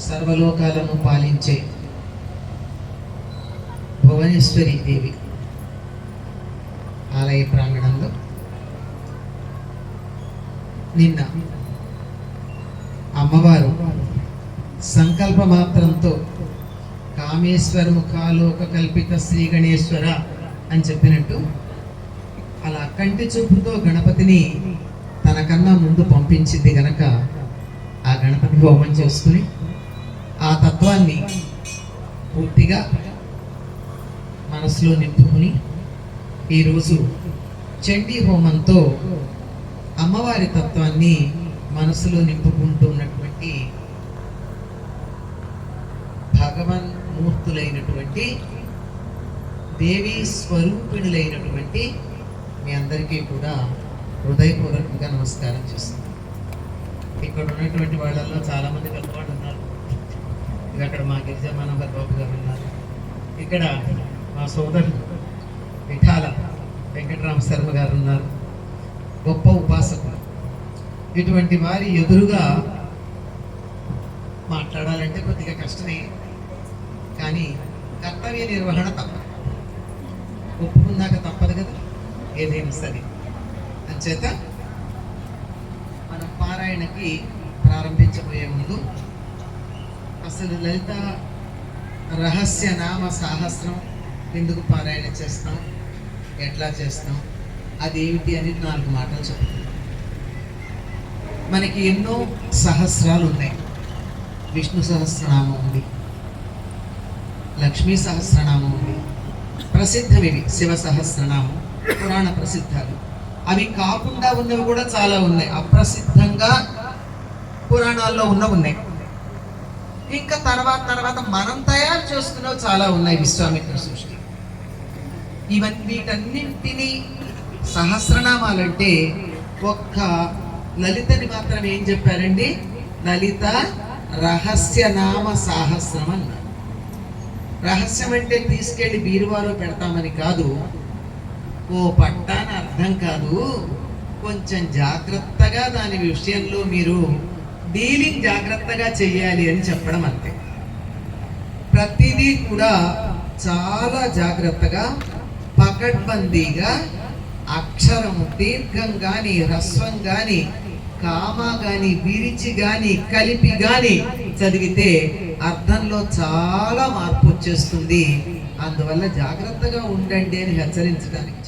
సర్వలోకాలను పాలించే భువనేశ్వరి దేవి ఆలయ ప్రాంగణంలో నిన్న అమ్మవారు సంకల్ప మాత్రంతో కామేశ్వర ముఖాలోక కల్పిత శ్రీ గణేశ్వర అని చెప్పినట్టు అలా కంటి చూపుతో గణపతిని తనకన్నా ముందు పంపించింది గనక ఆ గణపతి హోమం చేసుకుని ఆ తత్వాన్ని పూర్తిగా మనసులో నింపుకుని ఈరోజు చండీ హోమంతో అమ్మవారి తత్వాన్ని మనసులో నింపుకుంటున్నటువంటి భగవన్ మూర్తులైనటువంటి దేవీ స్వరూపిణులైనటువంటి మీ అందరికీ కూడా హృదయపూర్వకంగా నమస్కారం చేస్తున్నాను. ఇక్కడ ఉన్నటువంటి వాళ్ళల్లో చాలామంది పెద్దవాళ్ళు ఉన్నారు. అక్కడ మా గిరిజా మనోహర్ బాబు గారు ఉన్నారు. ఇక్కడ మా సోదరులు విఠాల వెంకటరామ శర్మ గారు ఉన్నారు. గొప్ప ఉపాసకులు. ఇటువంటి వారి ఎదురుగా మాట్లాడాలంటే కొద్దిగా కష్టమే, కానీ కర్తవ్య నిర్వహణ తప్పదు. ఒప్పుకున్నాక తప్పదు కదా ఏదైనా సరే. అంచేత మనం పారాయణకి ప్రారంభించబోయే ముందు అసలు లలిత రహస్య నామ సహస్రం ఎందుకు పారాయణ చేస్తాం, ఎట్లా చేస్తాం, అదేమిటి అని 4 మాటలు చెప్తున్నాం. మనకి ఎన్నో సహస్రాలు ఉన్నాయి. విష్ణు సహస్రనామం ఉంది, లక్ష్మీ సహస్రనామం ఉంది, ప్రసిద్ధమివి శివ సహస్రనామం, పురాణ ప్రసిద్ధాలు. అవి కాకుండా ఉన్నవి కూడా చాలా ఉన్నాయి, అప్రసిద్ధంగా పురాణాల్లో ఉన్నాయి. ఇంకా తర్వాత మనం తయారు చేసుకున్నవి చాలా ఉన్నాయి. విశ్వామిత్ర సృష్టి, వీటన్నింటినీ సహస్రనామాలంటే ఒక్క లలితని మాత్రం ఏం చెప్పారండి? లలిత రహస్యనామ సహస్రం అన్నారు. రహస్యం అంటే తీసుకెళ్లి బీరువాలో పెడతామని కాదు, ఓ పట్టాన అర్థం కాదు, కొంచెం జాగ్రత్తగా దాని విషయంలో మీరు డీలింగ్ జాగ్రత్తగా చెయ్యాలి అని చెప్పడం అంతే. ప్రతిదీ కూడా చాలా జాగ్రత్తగా పకడ్బందీగా అక్షరము దీర్ఘం కానీ హ్రస్వం కానీ కామా కానీ విరిచి కానీ కలిపి కానీ చదివితే అర్థంలో చాలా మార్పు వచ్చేస్తుంది. అందువల్ల జాగ్రత్తగా ఉండండి అని హెచ్చరించడానికి